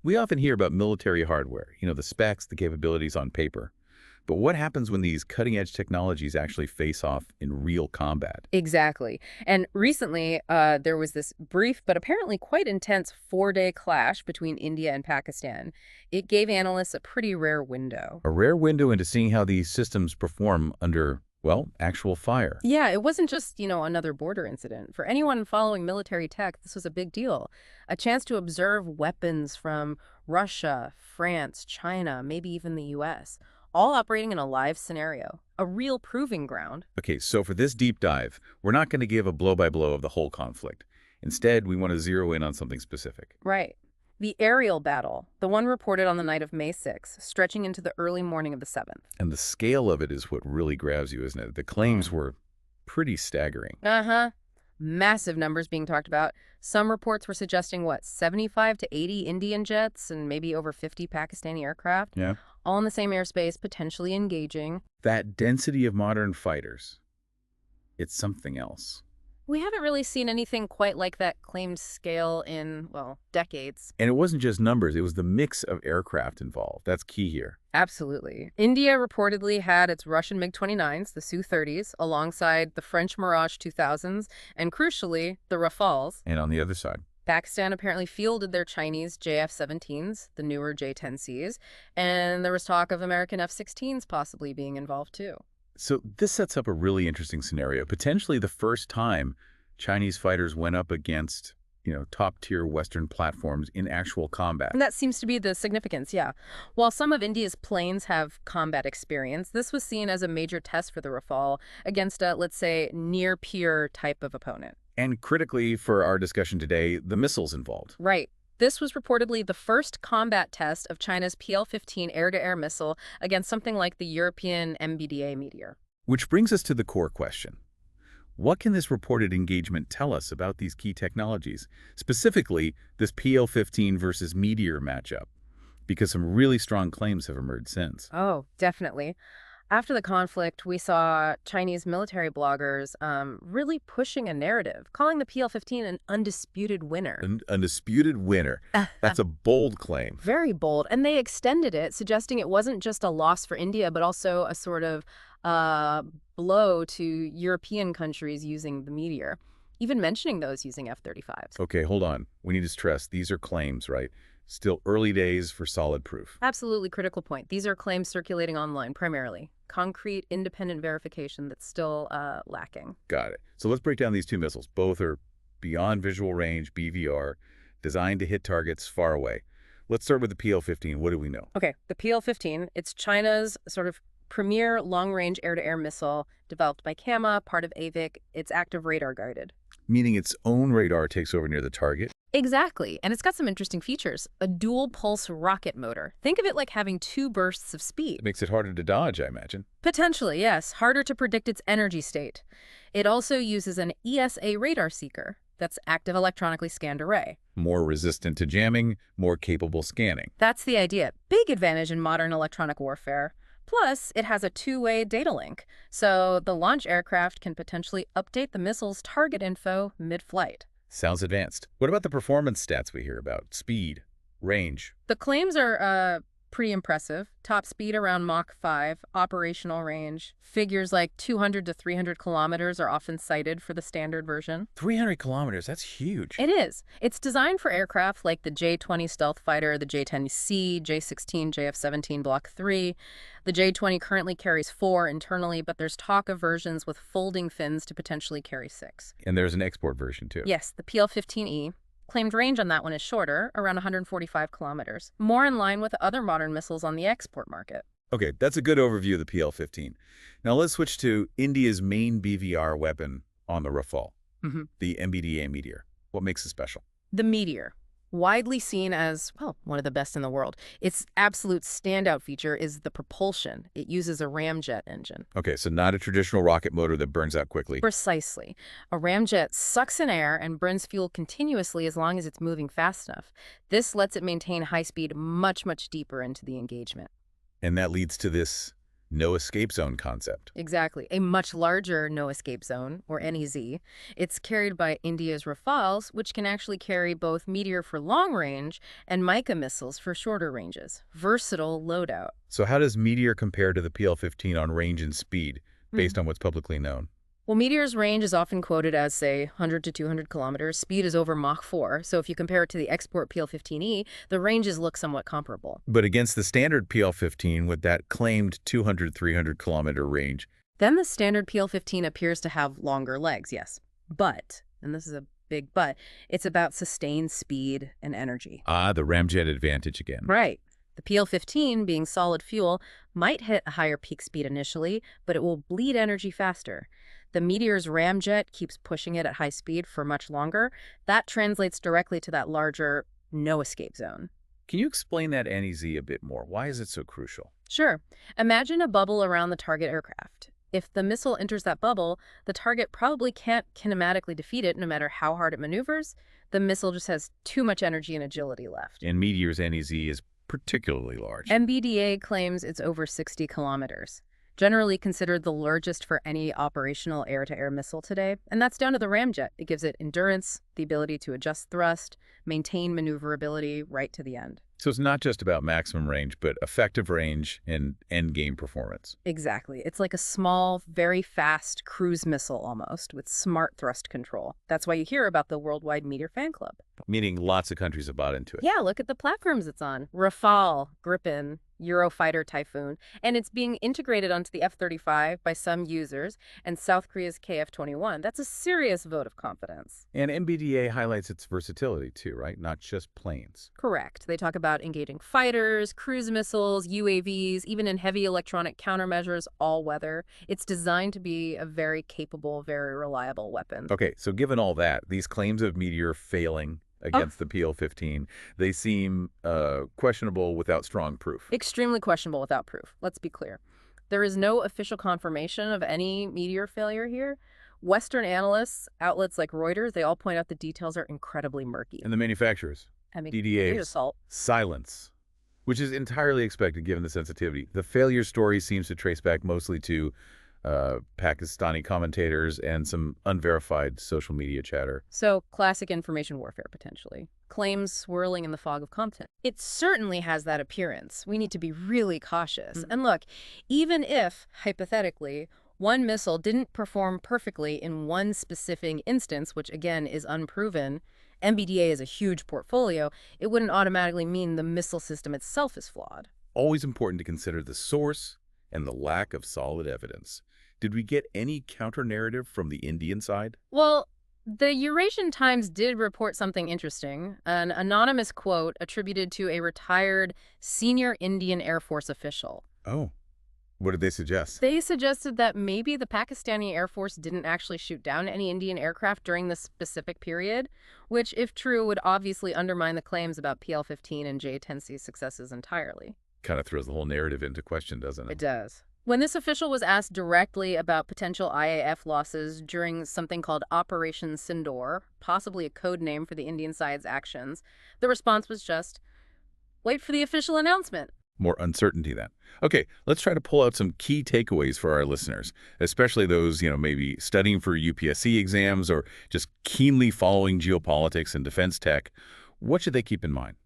We often hear about military hardware, the specs, the capabilities on paper. But what happens when these cutting-edge technologies actually face off in real combat? Exactly. And recently, there was this brief but apparently quite intense 4-day clash between India and Pakistan. It gave analysts a pretty rare window. A rare window into seeing how these systems perform under, well, actual fire. Yeah, it wasn't just, another border incident. For anyone following military tech, this was a big deal. A chance to observe weapons from Russia, France, China, maybe even the US, all operating in a live scenario, a real proving ground. Okay, so for this deep dive, we're not going to give a blow-by-blow of the whole conflict. Instead, we want to zero in on something specific. Right. The aerial battle, the one reported on the night of May 6th, stretching into the early morning of the 7th. And the scale of it is what really grabs you, isn't it? The claims were pretty staggering. Uh-huh. Massive numbers being talked about. Some reports were suggesting, 75 to 80 Indian jets and maybe over 50 Pakistani aircraft, Yeah. all in the same airspace, potentially engaging. That density of modern fighters, it's something else. We haven't really seen anything quite like that claimed scale in, decades. And it wasn't just numbers, it was the mix of aircraft involved. That's key here. Absolutely. India reportedly had its Russian MiG-29s, the Su-30s, alongside the French Mirage 2000s, and crucially, the Rafales. And on the other side, Pakistan apparently fielded their Chinese JF-17s, the newer J-10Cs, and there was talk of American F-16s possibly being involved too. so this sets up a really interesting scenario. Potentially the first time Chinese fighters went up against, top-tier Western platforms in actual combat. And that seems to be the significance, yeah. While some of India's planes have combat experience, this was seen as a major test for the Rafale against a, let's say, near-peer type of opponent. And critically for our discussion today, the missiles involved. Right. This was reportedly the first combat test of China's PL-15 air-to-air missile against something like the European MBDA Meteor. Which brings us to the core question. What can this reported engagement tell us about these key technologies, specifically this PL-15 versus Meteor matchup? Because some really strong claims have emerged since. Oh, definitely. After the conflict, we saw Chinese military bloggers really pushing a narrative, calling the PL-15 an undisputed winner. An undisputed winner. That's a bold claim. Very bold. And they extended it, suggesting it wasn't just a loss for India, but also a sort of blow to European countries using the Meteor, even mentioning those using F-35s. Okay, hold on. We need to stress these are claims, right? Still early days for solid proof. Absolutely critical point. These are claims circulating online primarily. Concrete, independent verification that's still lacking. Got it. So let's break down these two missiles. Both are beyond visual range, BVR, designed to hit targets far away. Let's start with the PL-15. What do we know? Okay, the PL-15, it's China's sort of premier long-range air-to-air missile developed by CAMA, part of AVIC. It's active radar guided. Meaning its own radar takes over near the target. Exactly, and it's got some interesting features. A dual-pulse rocket motor. Think of it like having two bursts of speed. It makes it harder to dodge, I imagine. Potentially, yes. Harder to predict its energy state. It also uses an ESA radar seeker. That's active electronically scanned array. More resistant to jamming, more capable scanning. That's the idea. Big advantage in modern electronic warfare. Plus, it has a two-way data link, so the launch aircraft can potentially update the missile's target info mid-flight. Sounds advanced. What about the performance stats we hear about? Speed, range. The claims are pretty impressive. Top speed around Mach 5, operational range. Figures like 200 to 300 kilometers are often cited for the standard version. 300 kilometers, that's huge. It is. It's designed for aircraft like the J-20 stealth fighter, the J-10C, J-16, JF-17 Block 3. The J-20 currently carries 4 internally, but there's talk of versions with folding fins to potentially carry 6. And there's an export version, too. Yes, the PL-15E. Claimed range on that one is shorter, around 145 kilometers, more in line with other modern missiles on the export market. Okay, that's a good overview of the PL-15. Now let's switch to India's main BVR weapon on the Rafale, the MBDA Meteor. What makes it special? The Meteor, widely seen as, one of the best in the world. Its absolute standout feature is the propulsion. It uses a ramjet engine. Okay, so not a traditional rocket motor that burns out quickly. Precisely. A ramjet sucks in air and burns fuel continuously as long as it's moving fast enough. This lets it maintain high speed much, much deeper into the engagement. And that leads to this no escape zone concept. Exactly. A much larger no escape zone, or NEZ. It's carried by India's Rafales, which can actually carry both Meteor for long range and Mica missiles for shorter ranges. Versatile loadout. So how does Meteor compare to the PL-15 on range and speed, based on what's publicly known? Well, Meteor's range is often quoted as, say, 100 to 200 kilometers. Speed is over Mach 4, so if you compare it to the export PL-15E, the ranges look somewhat comparable. But against the standard PL-15 with that claimed 200-300-kilometer range, Then the standard PL-15 appears to have longer legs, yes. But, and this is a big but, it's about sustained speed and energy. the ramjet advantage again. Right. The PL-15, being solid fuel, might hit a higher peak speed initially, but it will bleed energy faster. The Meteor's ramjet keeps pushing it at high speed for much longer. That translates directly to that larger no-escape zone. Can you explain that NEZ a bit more? Why is it so crucial? Sure. Imagine a bubble around the target aircraft. If the missile enters that bubble, the target probably can't kinematically defeat it no matter how hard it maneuvers. The missile just has too much energy and agility left. And Meteor's NEZ is particularly large. MBDA claims it's over 60 kilometers, generally considered the largest for any operational air-to-air missile today. And that's down to the ramjet. It gives it endurance, the ability to adjust thrust, maintain maneuverability right to the end. So it's not just about maximum range, but effective range and end-game performance. Exactly. It's like a small, very fast cruise missile almost, with smart thrust control. That's why you hear about the worldwide Meteor fan club. Meaning lots of countries have bought into it. Yeah, look at the platforms it's on. Rafale, Gripen, Eurofighter Typhoon, and it's being integrated onto the F-35 by some users and South Korea's KF-21. That's a serious vote of confidence. And MBDA highlights its versatility too, right? Not just planes. Correct. They talk about engaging fighters, cruise missiles, UAVs, even in heavy electronic countermeasures, all weather. It's designed to be a very capable, very reliable weapon. Okay, so given all that, these claims of Meteor failing against the PL-15, they seem questionable without strong proof. Extremely questionable without proof. Let's be clear. There is no official confirmation of any Meteor failure here. Western analysts, outlets like Reuters, they all point out the details are incredibly murky. And the manufacturers, I mean, DDA, assault. silence, which is entirely expected given the sensitivity. The failure story seems to trace back mostly to Pakistani commentators and some unverified social media chatter. So, classic information warfare, potentially. Claims swirling in the fog of content. It certainly has that appearance. We need to be really cautious. And look, even if, hypothetically, one missile didn't perform perfectly in one specific instance, which again is unproven, MBDA is a huge portfolio, it wouldn't automatically mean the missile system itself is flawed. Always important to consider the source and the lack of solid evidence. Did we get any counter-narrative from the Indian side? Well, the Eurasian Times did report something interesting, an anonymous quote attributed to a retired senior Indian Air Force official. Oh, what did they suggest? They suggested that maybe the Pakistani Air Force didn't actually shoot down any Indian aircraft during this specific period, which, if true, would obviously undermine the claims about PL-15 and J-10C's successes entirely. Kind of throws the whole narrative into question, doesn't it? It does. When this official was asked directly about potential IAF losses during something called Operation Sindoor, possibly a code name for the Indian side's actions, the response was just, wait for the official announcement. More uncertainty then. Okay, let's try to pull out some key takeaways for our listeners, especially those, maybe studying for UPSC exams or just keenly following geopolitics and defense tech. What should they keep in mind?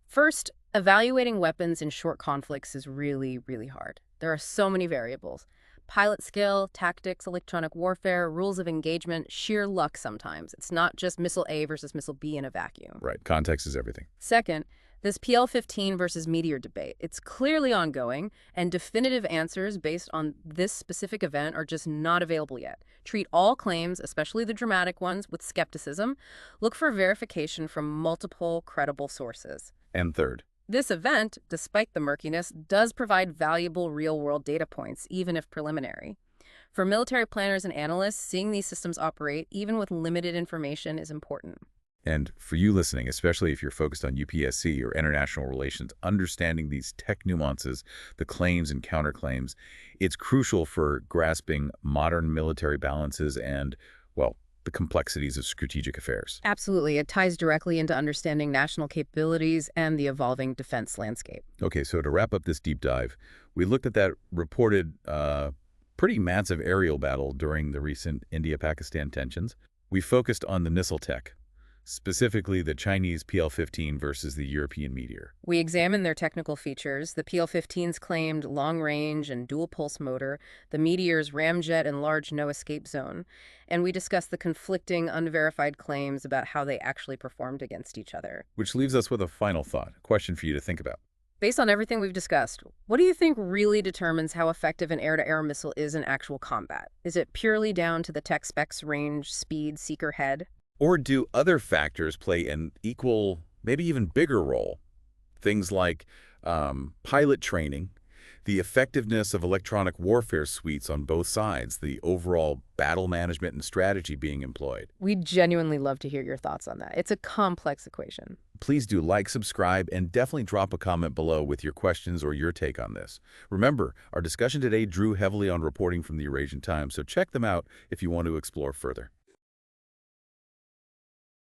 First, evaluating weapons in short conflicts is really, really hard. There are so many variables. Pilot skill, tactics, electronic warfare, rules of engagement, sheer luck sometimes. It's not just missile A versus missile B in a vacuum. Right, context is everything. Second, this PL-15 versus Meteor debate, it's clearly ongoing, and definitive answers based on this specific event are just not available yet. Treat all claims, especially the dramatic ones, with skepticism. Look for verification from multiple credible sources. And third, this event, despite the murkiness, does provide valuable real-world data points, even if preliminary. For military planners and analysts, seeing these systems operate, even with limited information, is important. and for you listening, especially if you're focused on UPSC or international relations, understanding these tech nuances, the claims and counterclaims, it's crucial for grasping modern military balances and, well, the complexities of strategic affairs. Absolutely. It ties directly into understanding national capabilities and the evolving defense landscape. Okay, so to wrap up this deep dive, we looked at that reported pretty massive aerial battle during the recent India-Pakistan tensions. We focused on the missile tech, specifically the Chinese PL-15 versus the European Meteor. We examined their technical features. The PL-15's claimed long range and dual pulse motor, the Meteor's ramjet and large no escape zone, and we discussed the conflicting, unverified claims about how they actually performed against each other. Which leaves us with a final thought, a question for you to think about. Based on everything we've discussed, what do you think really determines how effective an air-to-air missile is in actual combat? Is it purely down to the tech specs, range, speed, seeker head? Or do other factors play an equal, maybe even bigger role? Things like pilot training, the effectiveness of electronic warfare suites on both sides, the overall battle management and strategy being employed. We'd genuinely love to hear your thoughts on that. It's a complex equation. Please do like, subscribe, and definitely drop a comment below with your questions or your take on this. Remember, our discussion today drew heavily on reporting from the Eurasian Times, so check them out if you want to explore further.